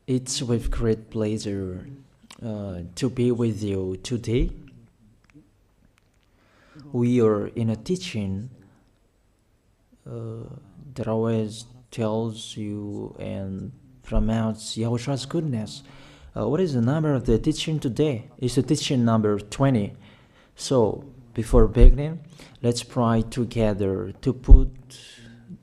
It's with great pleasure to be with you today. We are in a teaching that always tells you and promotes Yahushua's goodness. What is the number of the teaching today? It's the teaching number 20. So, before beginning, let's pray together to put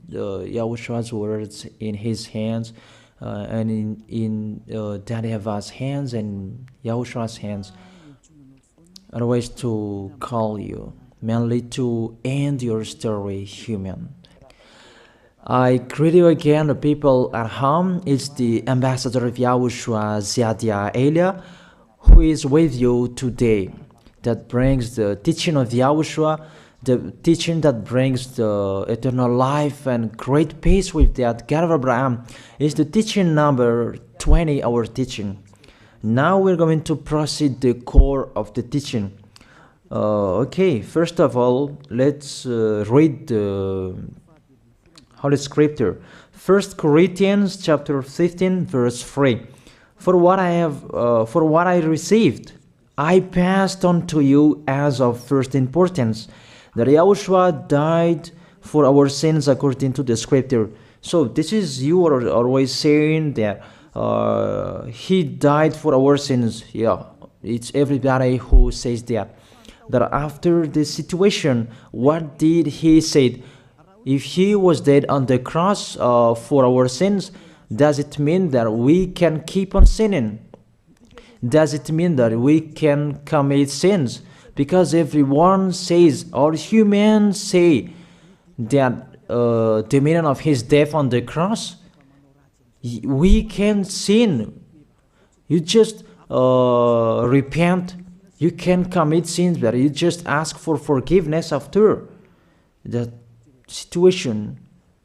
Yahushua's words in his hands and in Daddy YAHVAH's hands and Yahushua's hands. Otherwise, to call you, mainly to end your story human. I greet you again, the people at home. It's the ambassador of Yahushua, Ziadia Elia, who is with you today. That brings the teaching of Yahushua, the teaching that brings the eternal life and great peace with that God of Abraham. Is the teaching number 20, our teaching. Now we're going to proceed the core of the teaching. Okay, first of all, let's read the Holy Scripture. 1 Corinthians chapter 15, verse 3. For what I received, I passed on to you as of first importance, that Yahushua died for our sins according to the Scripture. So this is, you are always saying that he died for our sins. Yeah, it's everybody who says that. That after the situation, what did he say? If he was dead on the cross for our sins, does it mean that we can keep on sinning? Does it mean that we can commit sins? Because everyone says, all humans say that the meaning of his death on the cross, we can sin. You just repent. You can commit sins, but you just ask for forgiveness after that situation.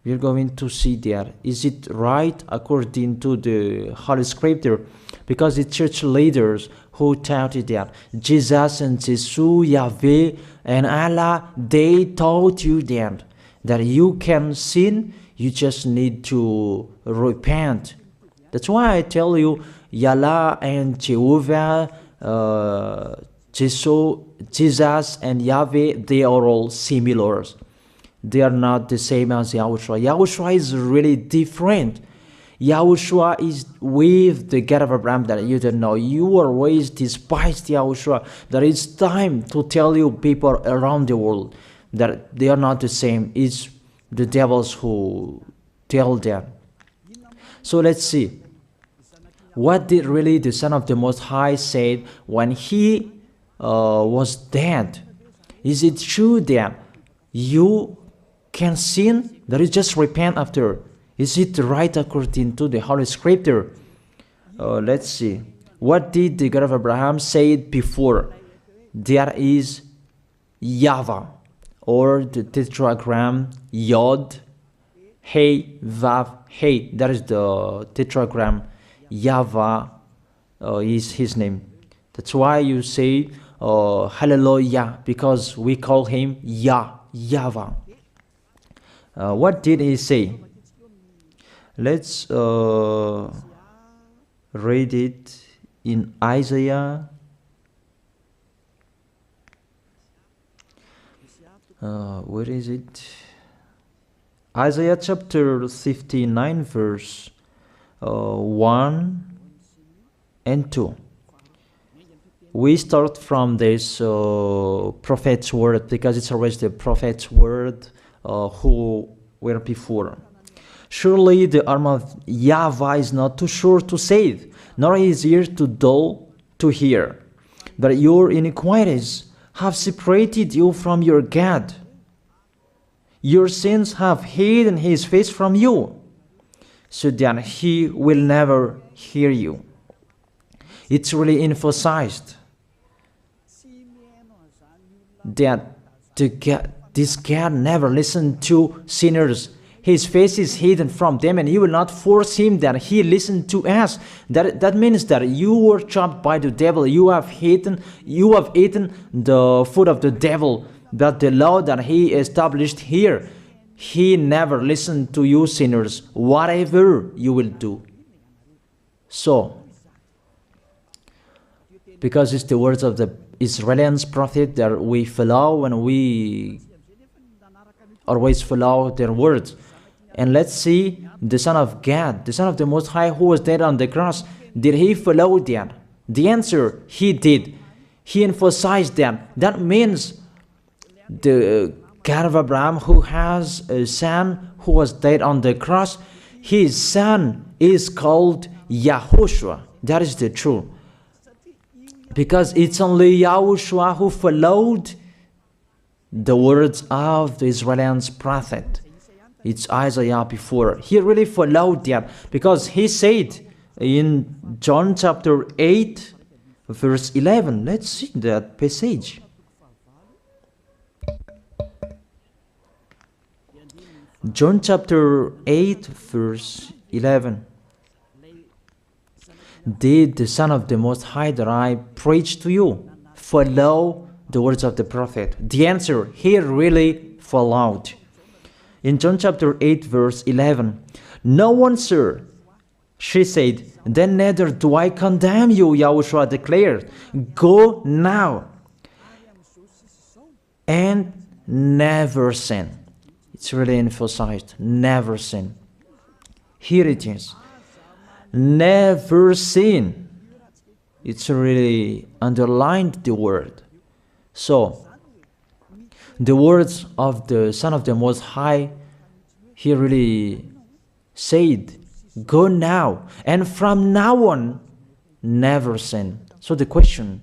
We're going to see there. Is it right according to the Holy Scripture? Because the church leaders who taught it that Jesus and Jesus, Yahweh and Allah, they taught you that you can sin, you just need to repent. That's why I tell you, Yahlah and Jehovah, Jesus and Yahweh, they are all similar. They are not the same as Yahushua. Yahushua is really different. Yahushua is with the God of Abraham that you don't know. You always despised Yahushua. There is time to tell you people around the world that they are not the same. It's the devils who tell them. So let's see. What did really the Son of the Most High say when he was dead? Is it true that you can sin? That is just repent after. Is it right according to the Holy Scripture? Let's see. What did the God of Abraham say before? There is YAHVAH, or the tetragram Yod, Hey, Vav, Hey. That is the tetragram. YAHVAH is his name. That's why you say Hallelujah, because we call him YAHVAH. What did he say? Let's read it in Isaiah. Where is it? Isaiah chapter 59, verse 1 and 2. We start from this prophet's word, because it's always the prophet's word who were before. Surely the arm of YAHVAH is not too short to save, nor his ear too dull to hear. But your iniquities have separated you from your God. Your sins have hidden his face from you, so that he will never hear you. It's really emphasized that this God never listened to sinners. His face is hidden from them, and you will not force him that he listen to us. That means that you were chopped by the devil. You have eaten the food of the devil. That the law that he established here, he never listened to you sinners, whatever you will do. So, because it's the words of the Israelians prophet that we follow, and we always follow their words. And let's see the Son of God, the Son of the Most High, who was dead on the cross. Did he follow that? The answer, he did. He emphasized that. That means the God of Abraham, who has a son who was dead on the cross, his son is called YAHOSHUAH. That is the truth. Because it's only YAHOSHUAH who followed the words of the Israelians prophet. It's Isaiah before. He really followed that, because he said in John chapter 8, verse 11. Let's see that passage. John chapter 8, verse 11. Did the Son of the Most High that I preach to you follow the words of the prophet? The answer, he really followed. In John chapter 8, verse 11, no one, sir, she said, then neither do I condemn you, YAHOSHUAH declared. Go now and never sin. It's really emphasized, never sin. Here it is. Never sin. It's really underlined the word. So, the words of the Son of the Most High, he really said, go now, and from now on, never sin. So the question,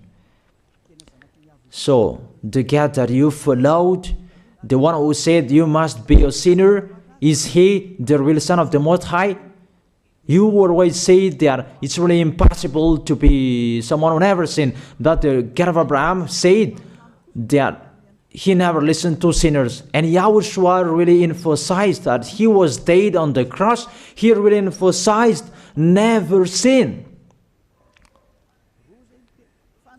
so the God that you followed, the one who said you must be a sinner, is he the real Son of the Most High? You always say that it's really impossible to be someone who never sinned. But the God of Abraham said that he never listened to sinners. And YAHOSHUAH really emphasized that he was dead on the cross. He really emphasized never sin.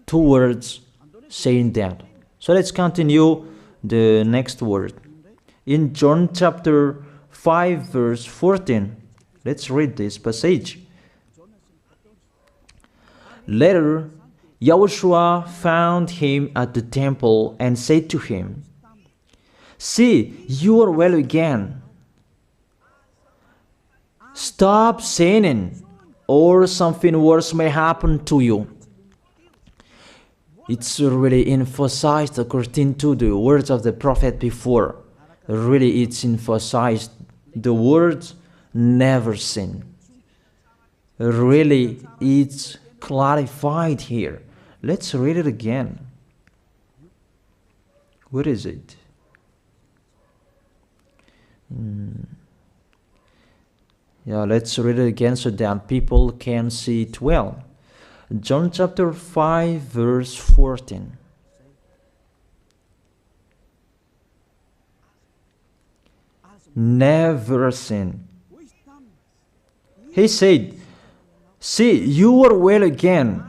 Two words saying that. So let's continue the next word. In John chapter 5, verse 14. Let's read this passage. Later, YAHOSHUAH found him at the temple and said to him, see, you are well again. Stop sinning, or something worse may happen to you. It's really emphasized according to the words of the prophet before. Really, it's emphasized the words never sin. Really, it's clarified here. Let's read it again. Where is it? Yeah, let's read it again so that people can see it well. John chapter 5, verse 14. Never sin. He said, see, you are well again.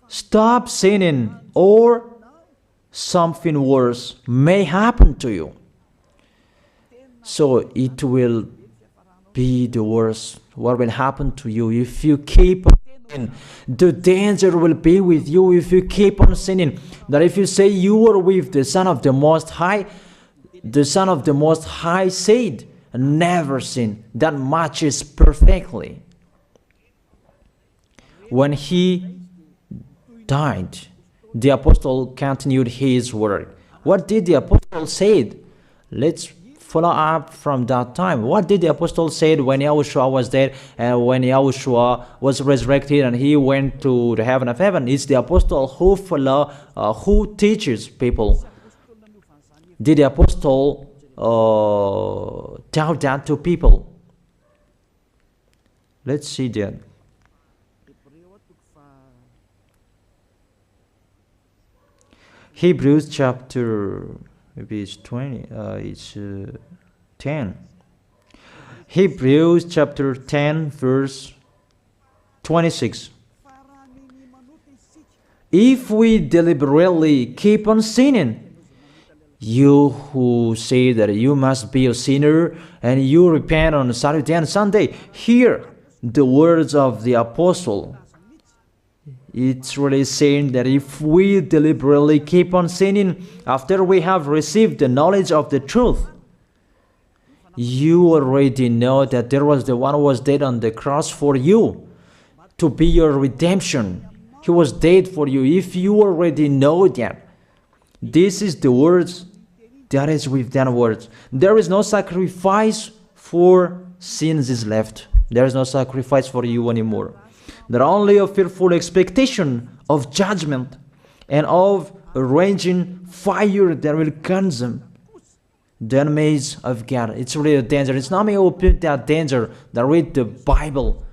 Stop sinning, or something worse may happen to you. So it will be the worst. What will happen to you if you keep on sinning? The danger will be with you if you keep on sinning. That if you say you are with the Son of the Most High, the Son of the Most High said, never sin. That matches perfectly. When he died, the apostle continued his work. What did the apostle say? Let's follow up from that time. What did the apostle say when YAHOSHUAH was dead and when YAHOSHUAH was resurrected and he went to the heaven of heaven? It's the apostle who teaches people. Did the apostle tell that to people? Let's see that. Hebrews chapter, maybe it's 20, it's 10. Hebrews chapter 10, verse 26. If we deliberately keep on sinning, you who say that you must be a sinner and you repent on Saturday and Sunday, here the words of the apostle. It's really saying that if we deliberately keep on sinning after we have received the knowledge of the truth, you already know that there was the one who was dead on the cross for you to be your redemption. He was dead for you. If you already know that, this is the words that is with that words. There is no sacrifice for sins is left. There is no sacrifice for you anymore. There are only a fearful expectation of judgment and of a raging fire that will consume the enemies of God. It's really a danger. It's not me who put that danger that read the Bible.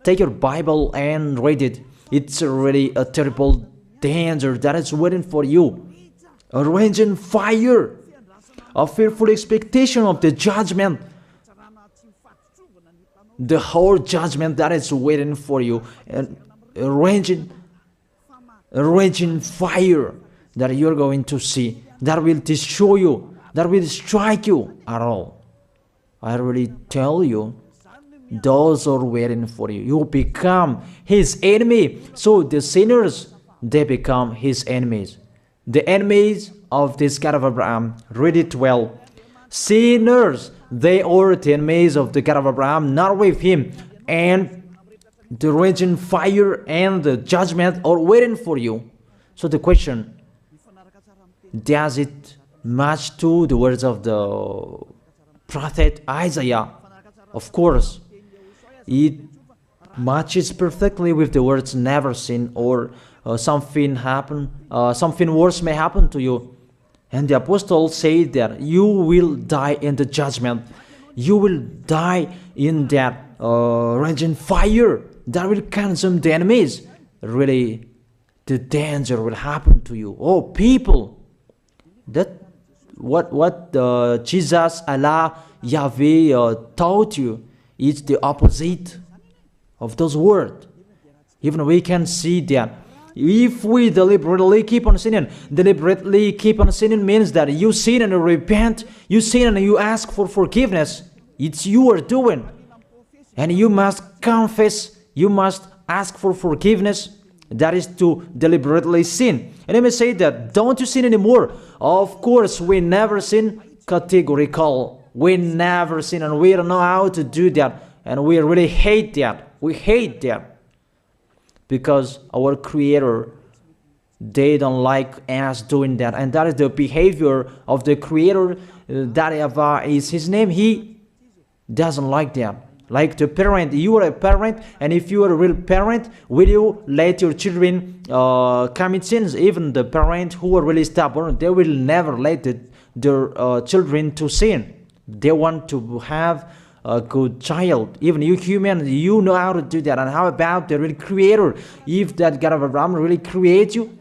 Take your Bible and read it. It's really a terrible danger that is waiting for you. A raging fire, a fearful expectation of the judgment. The whole judgment that is waiting for you, and a raging fire that you're going to see, that will destroy you, that will strike you at all. I really tell you, those are waiting for you. You become his enemy. So the sinners, they become his enemies. The enemies of this God of Abraham. Read it well. Sinners, they are the enemies of the God of Abraham, not with him. And the raging fire and the judgment are waiting for you. So the question, does it match to the words of the prophet Isaiah? Of course, it matches perfectly with the words never sin, or something worse may happen to you. And the apostle said that you will die in the judgment. You will die in that raging fire that will consume the enemies. Really, the danger will happen to you. Oh, people, that what Jesus, Allah, Yahweh taught you is the opposite of those words. Even we can see that. If we deliberately keep on sinning means that you sin and you repent, you sin and you ask for forgiveness. It's you are doing. And you must confess, you must ask for forgiveness. That is to deliberately sin. And let me say that, don't you sin anymore? Of course, we never sin categorical. We never sin, and we don't know how to do that. And we really hate that. We hate that. Because our Creator, they don't like us doing that. And that is the behavior of the Creator. That YAHVAH is his name. He doesn't like that. Like the parent, you are a parent, and if you are a real parent, will you let your children commit sins? Even the parent who are really stubborn, they will never let their children to sin. They want to have a good child. Even you human, you know how to do that. And how about the real Creator? If that God of Abraham really creates you,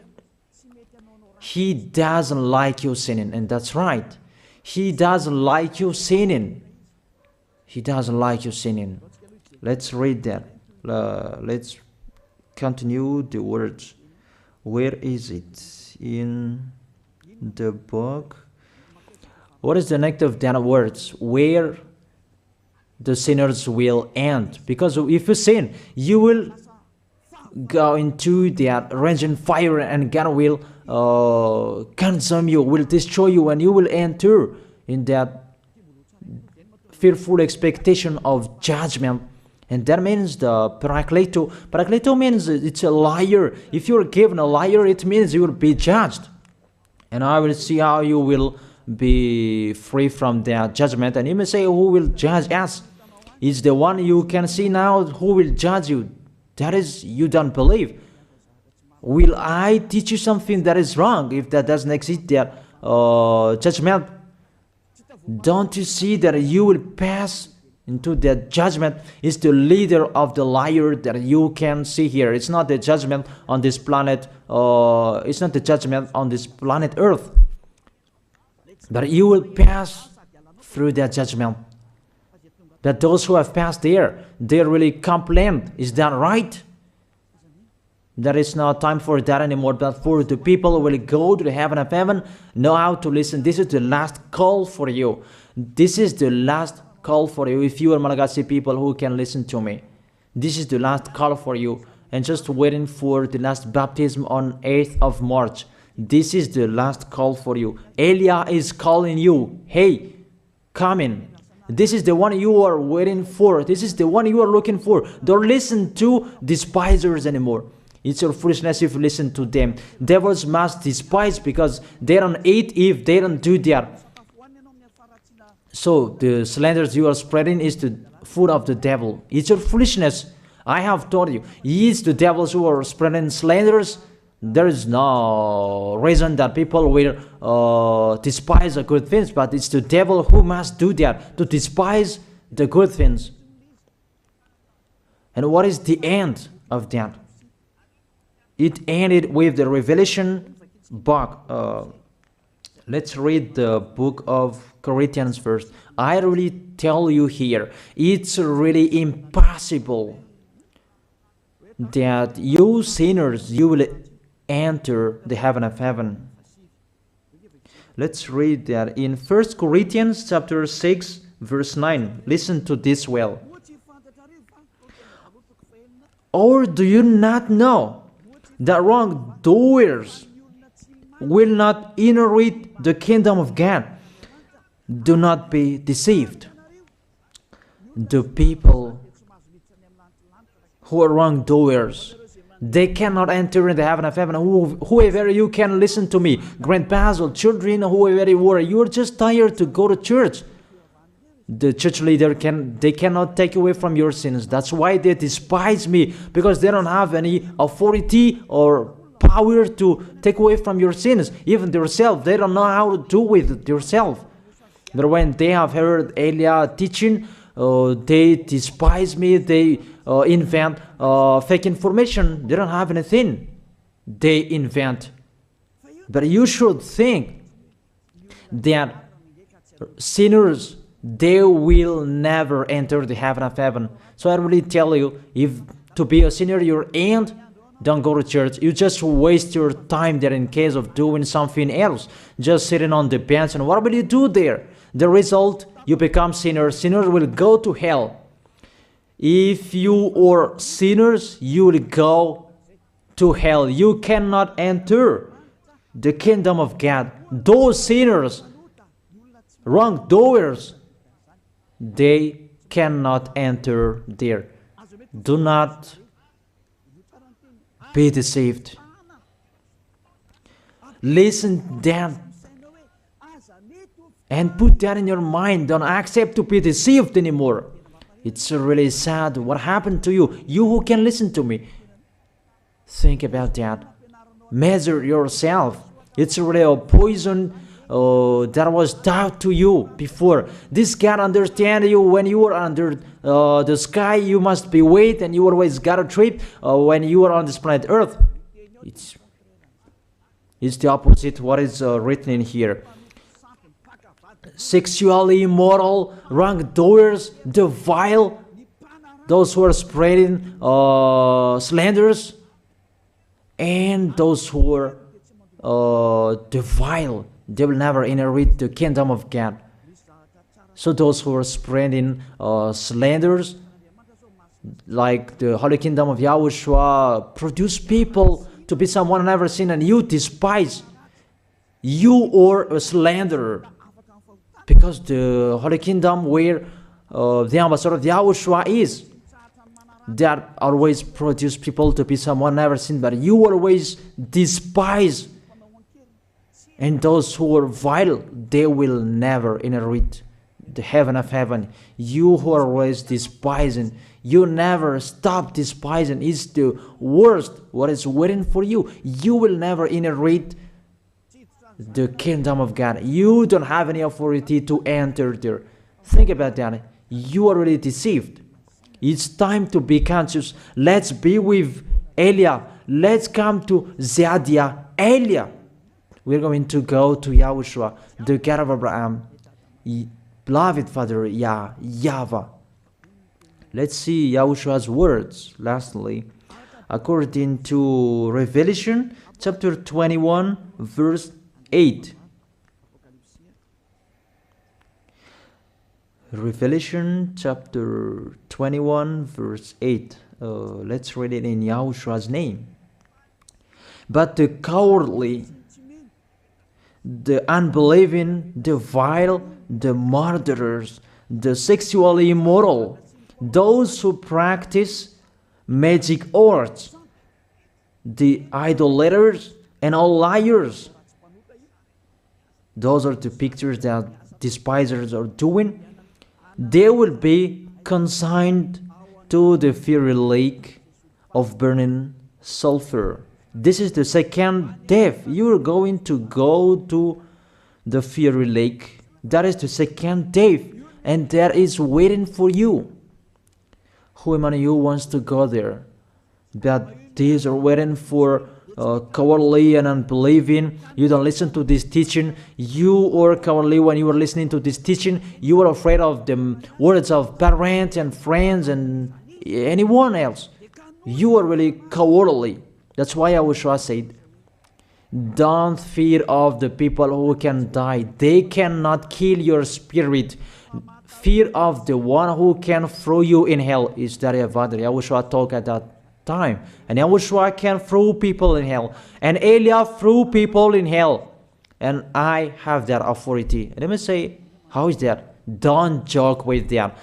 he doesn't like you sinning. And that's right. He doesn't like you sinning. He doesn't like you sinning. Let's read that. Let's continue the words. Where is it? In the book. What is the next of that words? Where the sinners will end. Because if you sin, you will go into that raging fire, and God will consume you, will destroy you, and you will enter in that fearful expectation of judgment. And that means the parakleto. Parakleto means it's a liar. If you're given a liar, it means you will be judged. And I will see how you will be free from that judgment. And you may say, who will judge us? It's the one you can see now who will judge you. That is, you don't believe. Will I teach you something that is wrong if that doesn't exist, that judgment? Don't you see that you will pass into that judgment? Is the leader of the liar that you can see here. It's not the judgment on this planet. It's not the judgment on this planet Earth. But you will pass through that judgment. That those who have passed there, they really complain. Is that right? There is no time for that anymore. But for the people who will go to the heaven of heaven, know how to listen. This is the last call for you. This is the last call for you. If you are Malagasy people who can listen to me, This is the last call for you. And just waiting for the last baptism on 8th of March. This is the last call for you. Elia is calling you. Hey, come in. This is the one you are waiting for. This is the one you are looking for. Don't listen to despisers anymore. It's your foolishness if you listen to them. Devils must despise because they don't eat if they don't do that. So the slanders you are spreading is the food of the devil. It's your foolishness. I have told you. It's the devils who are spreading slanders. There is no reason that people will despise the good things, but it's the devil who must do that, to despise the good things. And what is the end of that? It ended with the Revelation book. Let's read the book of Corinthians first. I really tell you here, it's really impossible that you sinners, you will enter the heaven of heaven. Let's read that in 1 Corinthians chapter 6 verse 9. Listen to this well. Or do you not know that wrongdoers will not inherit the kingdom of God? Do not be deceived. The people who are wrongdoers, they cannot enter in the heaven of heaven. Whoever you can listen to me, grandpas or children, whoever you are, you are just tired to go to church. The church leader they cannot take away from your sins. That's why they despise me, because they don't have any authority or power to take away from your sins. Even themselves, they don't know how to do with themselves. But when they have heard Elia teaching, they despise me. They invent fake information. They don't have anything. They invent. But you should think that sinners, they will never enter the heaven of heaven. So I really tell you, if to be a sinner you're in, don't go to church. You just waste your time there in case of doing something else. Just sitting on the bench, and what will you do there? The result, you become sinners. Sinners will go to hell. If you are sinners, you will go to hell. You cannot enter the kingdom of God. Those sinners, wrongdoers, they cannot enter there. Do not be deceived. Listen then and put that in your mind. Don't accept to be deceived anymore. It's really sad what happened to you. You who can listen to me, think about that. Measure yourself. It's really a poison that was taught to you before. This God understand you when you are under the sky. You must be wait, and you always got a trip when you are on this planet Earth. It's the opposite what is written in here. Sexually immoral, wrongdoers, the vile, those who are spreading slanders, and those who are the vile, they will never inherit the kingdom of God. So those who are spreading slanders, like the Holy Kingdom of YAHOSHUAH, produce people to be someone never seen, and you despise. You are a slanderer. Because the Holy Kingdom where the ambassador of YAHOSHUAH is, that always produce people to be someone never seen, but you always despise. And those who are vile, they will never inherit the heaven of heaven. You who are always despising, you never stop despising. It's the worst what is waiting for you. You will never inherit the kingdom of God. You don't have any authority to enter there. Think about that. You are already deceived. It's time to be conscious. Let's be with Elia. Let's come to Zadiah. Elia. We're going to go to YAHOSHUAH, the God of Abraham, beloved Father YAHVAH. Let's see YAHOSHUAH's words. Lastly, according to Revelation chapter 21 verse 8. Revelation chapter 21 verse 8. Let's read it in Yahoshua's name. But the cowardly, the unbelieving, the vile, the murderers, the sexually immoral, those who practice magic arts, the idolaters, and all liars. Those are the pictures that despisers are doing. They will be consigned to the fiery lake of burning sulfur. This is the second death. You are going to go to the fiery lake. That is the second death, and that is waiting for you. Who among you wants to go there? But these are waiting for cowardly and unbelieving. You don't listen to this teaching. You are cowardly when you are listening to this teaching. You are afraid of the words of parents and friends and anyone else. You are really cowardly. That's why YAHOSHUAH said, don't fear of the people who can die. They cannot kill your spirit. Fear of the one who can throw you in hell. Is that YAHOSHUAH talked at that time. And YAHOSHUAH can throw people in hell. And Elia threw people in hell. And I have that authority. Let me say, how is that? Don't joke with that.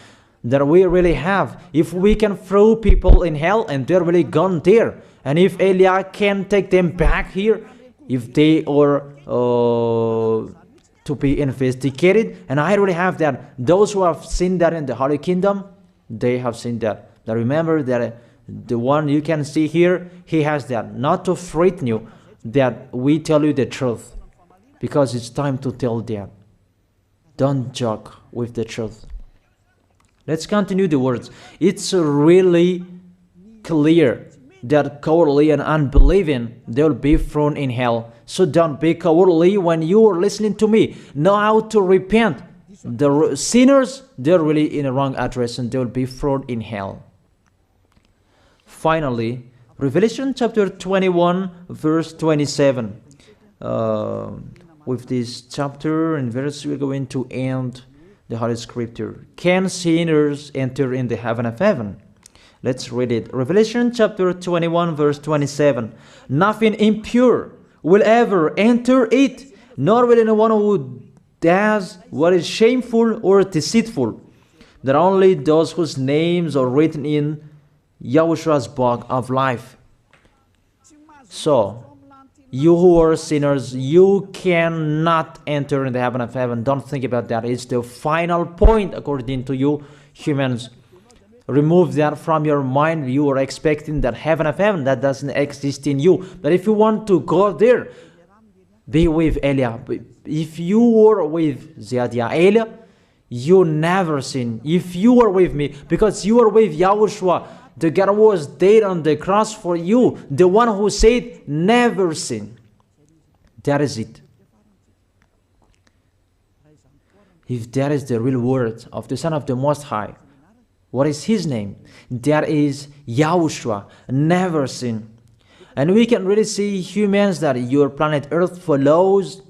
That we really have. If we can throw people in hell and they're really gone there. And if Elia can take them back here, if they are to be investigated, and I really have that. Those who have seen that in the Holy Kingdom, they have seen that. Now remember that the one you can see here, he has that. Not to frighten you, that we tell you the truth, because it's time to tell that. Don't joke with the truth. Let's continue the words. It's really clear that cowardly and unbelieving, they'll be thrown in hell. So don't be cowardly when you are listening to me. Know how to repent. The sinners, they're really in the wrong address and they'll be thrown in hell. Finally, Revelation chapter 21 verse 27. With this chapter and verse, we're going to end the Holy Scripture. Can sinners enter in the heaven of heaven? Let's read it. Revelation chapter 21 verse 27. Nothing impure will ever enter it, nor will anyone who does what is shameful or deceitful. That only those whose names are written in YAHOSHUAH's book of life. So, you who are sinners, you cannot enter in the heaven of heaven. Don't think about that. It's the final point according to you humans. Remove that from your mind. You are expecting that heaven of heaven that doesn't exist in you. But if you want to go there, be with Elia. If you were with Elia, you never sin. If you are with me, because you are with YAHOSHUAH, the God was dead on the cross for you, the one who said never sin. That is it. If that is the real word of the Son of the Most High, what is his name? That is YAHOSHUAH, never sin. And we can really see humans that your planet Earth follows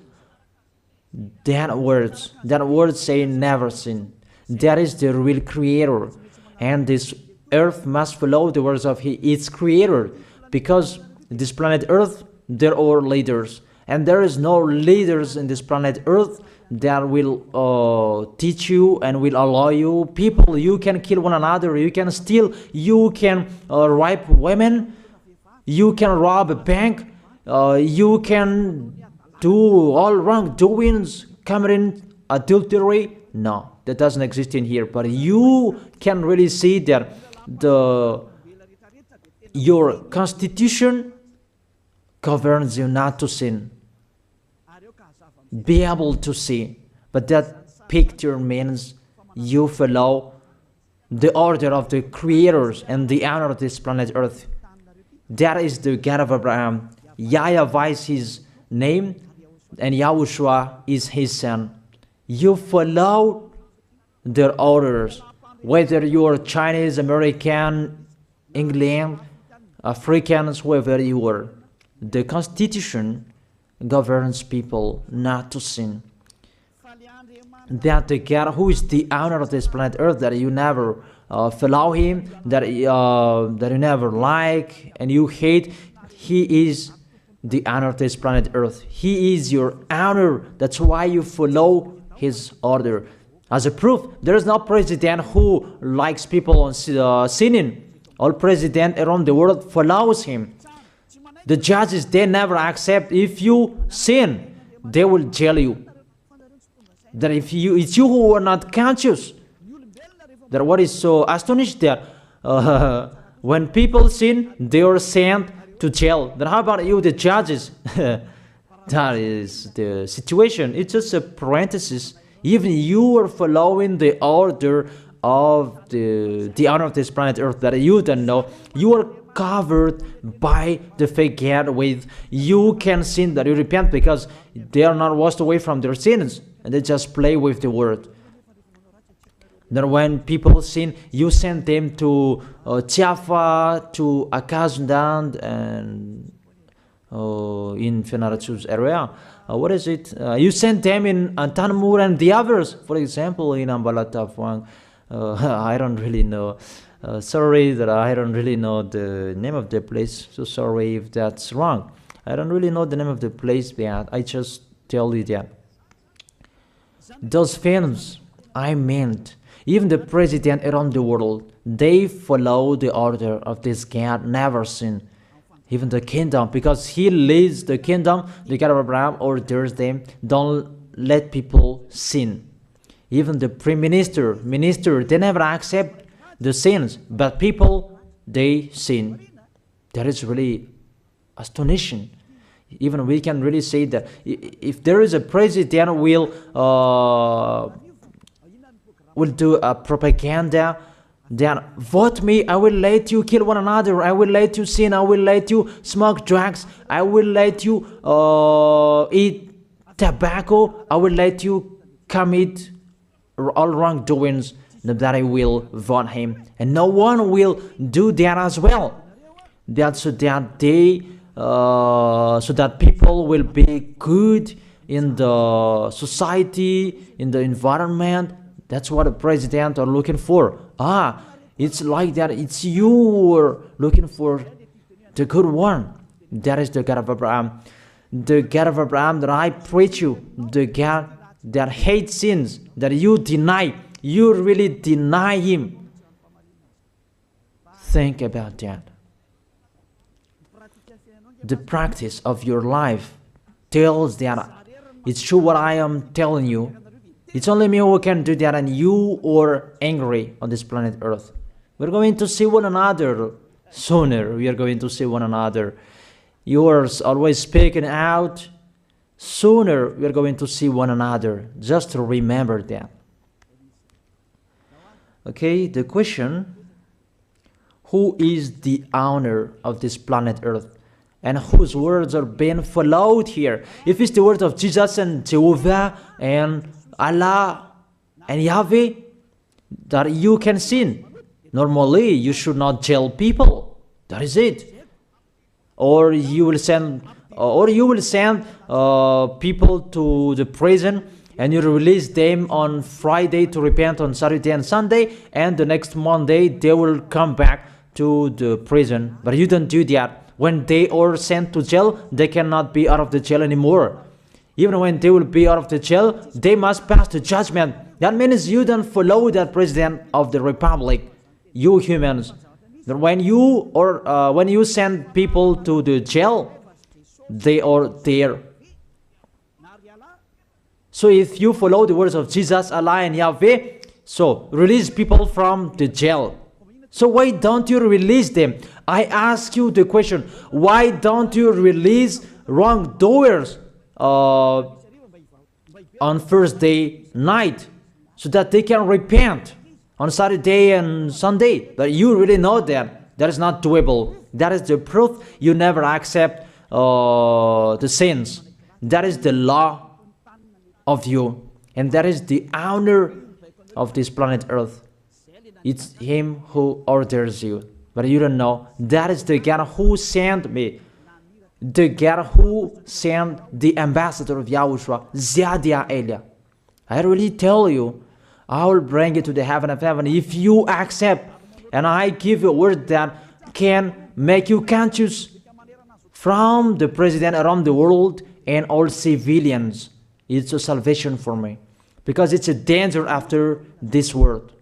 that words. That word saying never sin. That is the real creator. And this Earth must follow the words of its creator. Because this planet Earth, there are leaders. And there is no leaders in this planet Earth that will teach you and will allow you. People, you can kill one another, you can steal, you can rape women, you can rob a bank, you can do all wrongdoings, committing adultery. No, that doesn't exist in here. But you can really see that your constitution governs you not to sin. Be able to see. But that picture means you follow the order of the creators and the honor of this planet Earth. That is the God of Abraham. YAHVAH is his name, and YAHOSHUAH is his son. You follow their orders, whether you are Chinese, American, England, Africans, whoever you are. The Constitution governs people not to sin. that the God who is the owner of this planet Earth, that you never follow him, that you never like and you hate, he is the owner of this planet Earth. He is your owner. That's why you follow his order. As a proof, there is no president who likes people on sinning. All president around the world follows him. The judges, they never accept if you sin, they will jail you. That if it's you who are not conscious. That what is so astonished that when people sin, they are sent to jail. Then how about you, the judges? That is the situation. It's just a parenthesis. Even you are following the order of the owner of this planet Earth that you don't know. You are covered by the fake God with you can sin, that you repent, because they are not washed away from their sins and they just play with the word. Then when people sin, you send them to YAHVAH, to Akazundan, and in Fenarachu's area. What is it? You send them in Antanmur and the others. For example, in Ambalatafwang. I don't really know. Sorry that I don't really know the name of the place. So sorry if that's wrong. I don't really know the name of the place, but I just tell you that. Those films, I meant, even the president around the world, they follow the order of this God, never sin. Even the kingdom, because he leads the kingdom, the God of Abraham orders them, don't let people sin. Even the prime minister, they never accept the sins, but people, they sin. That is really astonishing. Even we can really say that if there is a president will do a propaganda, then vote me, I will let you kill one another, I will let you sin, I will let you smoke drugs, I will let you eat tobacco, I will let you commit all wrongdoings, that I will vote him. And no one will do that as well. That's so that they so that people will be good in the society, in the environment. That's what the president are looking for. It's like that. It's you who are looking for the good one. That is the God of Abraham. The God of Abraham that I preach you. The God that hates sins, that you deny. You really deny him. Think about that. The practice of your life tells that it's true what I am telling you. It's only me who can do that, and you are angry on this planet Earth. We're going to see one another sooner. We are going to see one another. You are always speaking out. Sooner we are going to see one another. Just to remember that. Okay, the question, who is the owner of this planet Earth? And whose words are being followed here? If it's the word of Jesus and Jehovah and Allah and Yahweh, that you can sin. Normally, you should not jail people. That is it. Or you will send, people to the prison, and you release them on Friday to repent on Saturday and Sunday, and the next Monday they will come back to the prison. But you don't do that. When they are sent to jail, they cannot be out of the jail anymore. Even when they will be out of the jail, they must pass the judgment. That means you don't follow that president of the republic, you humans. That when you send people to the jail, they are there. So if you follow the words of Jesus, Allah and Yahweh, so release people from the jail. So why don't you release them? I ask you the question, why don't you release wrongdoers on Thursday night so that they can repent on Saturday and Sunday? But you really know that that is not doable. That is the proof you never accept the sins. That is the law of you, and that is the owner of this planet Earth. It's him who orders you, but you don't know. That is the God who sent me, the God who sent the ambassador of Yahushua, Zadia Elia. I really tell you, I will bring you to the heaven of heaven if you accept, and I give you a word that can make you conscious from the president around the world and all civilians. It's a salvation for me, because it's a danger after this world.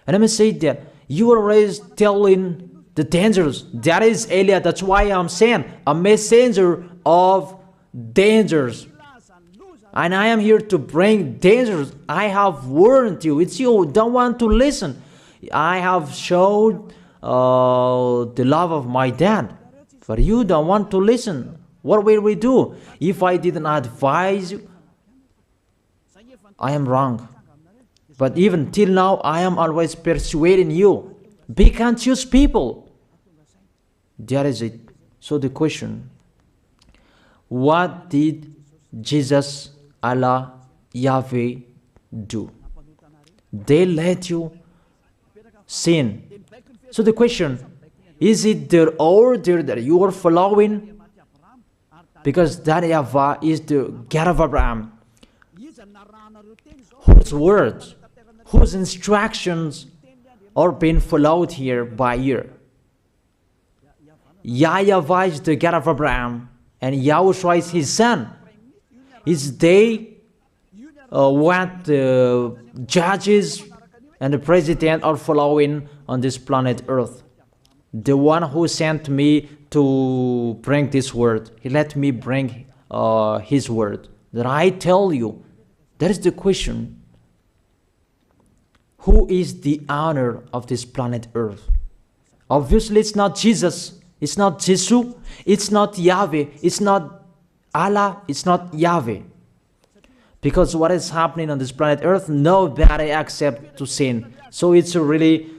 And let me say that you are always telling the dangers. That is Eliah. That's why I'm saying a messenger of dangers. And I am here to bring dangers. I have warned you. It's you don't want to listen. I have showed the love of my dad, but you don't want to listen. What will we do? If I didn't advise you, I am wrong. But even till now, I am always persuading you. Be conscious, people. That is it. So the question, what did Jesus, Allah, Yahweh do? They let you sin. So the question, is it their order that you are following? Because that YAHVAH is the God of Abraham, whose words, whose instructions are being followed here by year. YAHVAH is the God of Abraham, and YAHOSHUAH is his son. Is they what the judges and the president are following on this planet Earth. The one who sent me to bring this word, he let me bring his word. That I tell you, that is the question. Who is the owner of this planet Earth? Obviously, it's not Jesus. It's not Jesus. It's not Yahweh. It's not Allah. It's not Yahweh. Because what is happening on this planet Earth, nobody accepts to sin. So it's really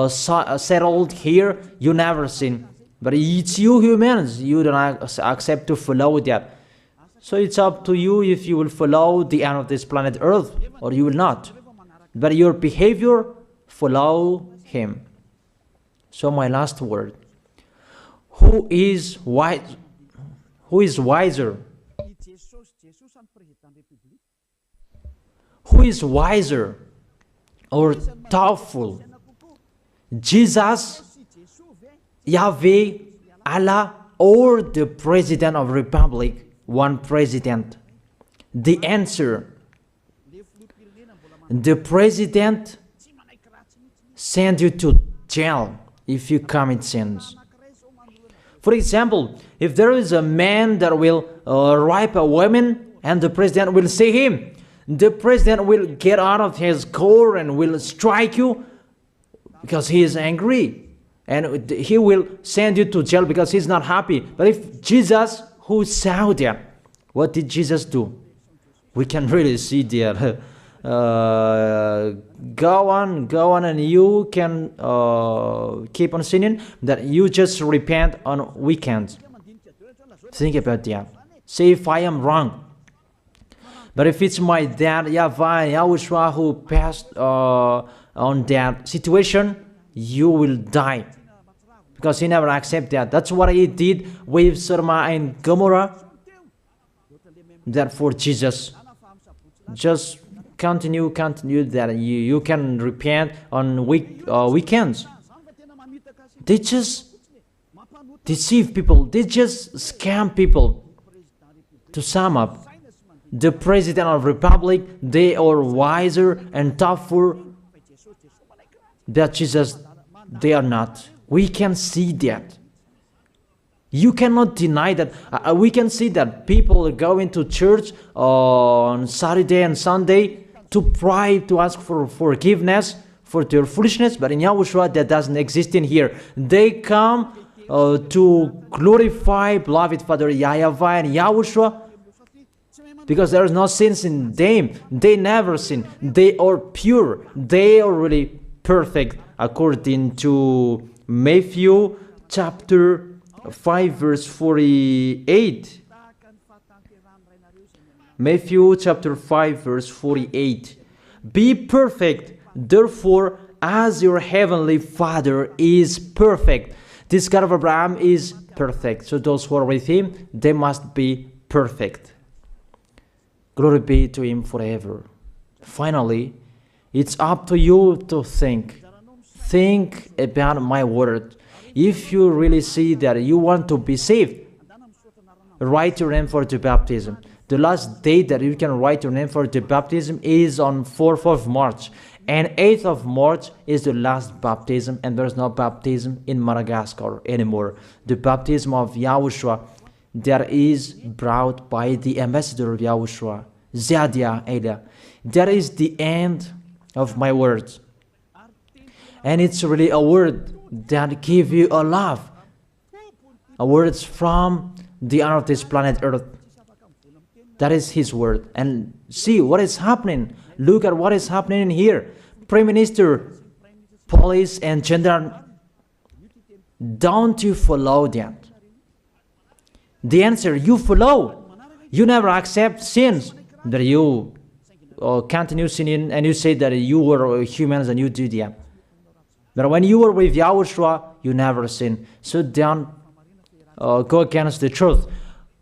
settled here. You never sin. But it's you humans. You don't accept to follow that. So it's up to you if you will follow the end of this planet Earth or you will not. But your behavior, follow him. So my last word. Who is wise? Who is wiser? Who is wiser or thoughtful? Jesus, Yahweh, Allah, or the President of Republic? One president. The answer, the president send you to jail if you commit sins. For example, if there is a man that will rape a woman and the president will see him, the president will get out of his car and will strike you because he is angry. And he will send you to jail because he's not happy. But if Jesus, who saw that, what did Jesus do? We can really see that. Go on, and you can keep on sinning, that you just repent on weekends. Think about that. Say if I am wrong. But if it's my dad, YAHVAH, YAHOSHUAH, who passed on that situation, you will die. Because he never accepted that. That's what he did with Sodom and Gomorrah. That for Jesus, just continue that you can repent on weekends. They just deceive people. They just scam people. To sum up, the President of Republic, they are wiser and tougher than Jesus. They are not. We can see that. You cannot deny that. We can see that people are going to church on Saturday and Sunday to pray, to ask for forgiveness for their foolishness. But in YAHOSHUAH, that doesn't exist in here. They come to glorify beloved Father YAHVAH and YAHOSHUAH because there is no sins in them. They never sin. They are pure. They are really perfect according to Matthew chapter 5 verse 48. Matthew chapter 5 verse 48. Be perfect, therefore, as your heavenly Father is perfect. This God of Abraham is perfect. So those who are with him, they must be perfect. Glory be to Him forever. Finally, it's up to you to think. Think about my word. If you really see that you want to be saved, write your name for the baptism. The last date that you can write your name for the baptism is on 4th of March. And 8th of March is the last baptism, and there's no baptism in Madagascar anymore. The baptism of Yahushua that is brought by the ambassador of Yahushua, Zadia Ada. That is the end of my words. And it's really a word that gives you a love. A word from the honor of this planet Earth. That is His word. And see what is happening. Look at what is happening in here. Prime Minister, police, and gendarme. Don't you follow that? The answer, you follow. You never accept sins. That you continue sinning, and you say that you were humans and you do that. But when you were with Yahushua, you never sin. So don't go against the truth.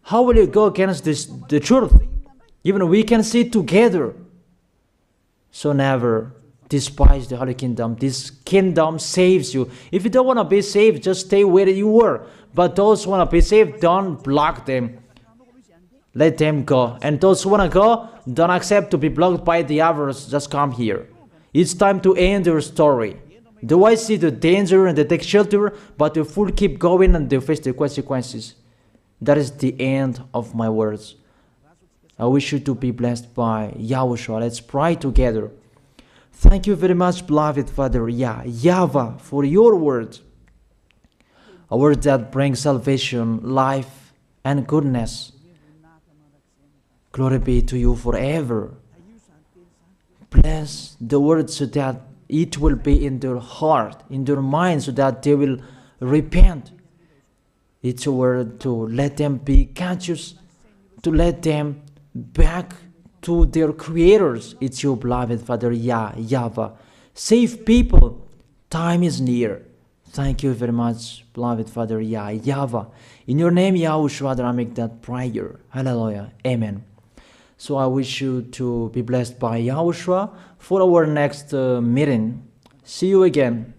How will you go against the truth? Even we can see together. So never despise the Holy Kingdom. This kingdom saves you. If you don't want to be saved, just stay where you were. But those who want to be saved, don't block them. Let them go. And those who want to go, don't accept to be blocked by the others. Just come here. It's time to end your story. Do I see the danger and they take shelter, but the fool keep going and they face the consequences? That is the end of my words. I wish you to be blessed by Yahushua. Let's pray together. Thank you very much, beloved Father YAHVAH, for your word. A word that brings salvation, life, and goodness. Glory be to you forever. Bless the word so that it will be in their heart, in their mind, so that they will repent. It's a word to let them be conscious, to let them back to their creators. It's your beloved Father YAHVAH. Save people. Time is near. Thank you very much, beloved Father YAHVAH. In your name, Yahushua, that I make that prayer. Hallelujah. Amen. So I wish you to be blessed by Yahushua for our next meeting. See you again.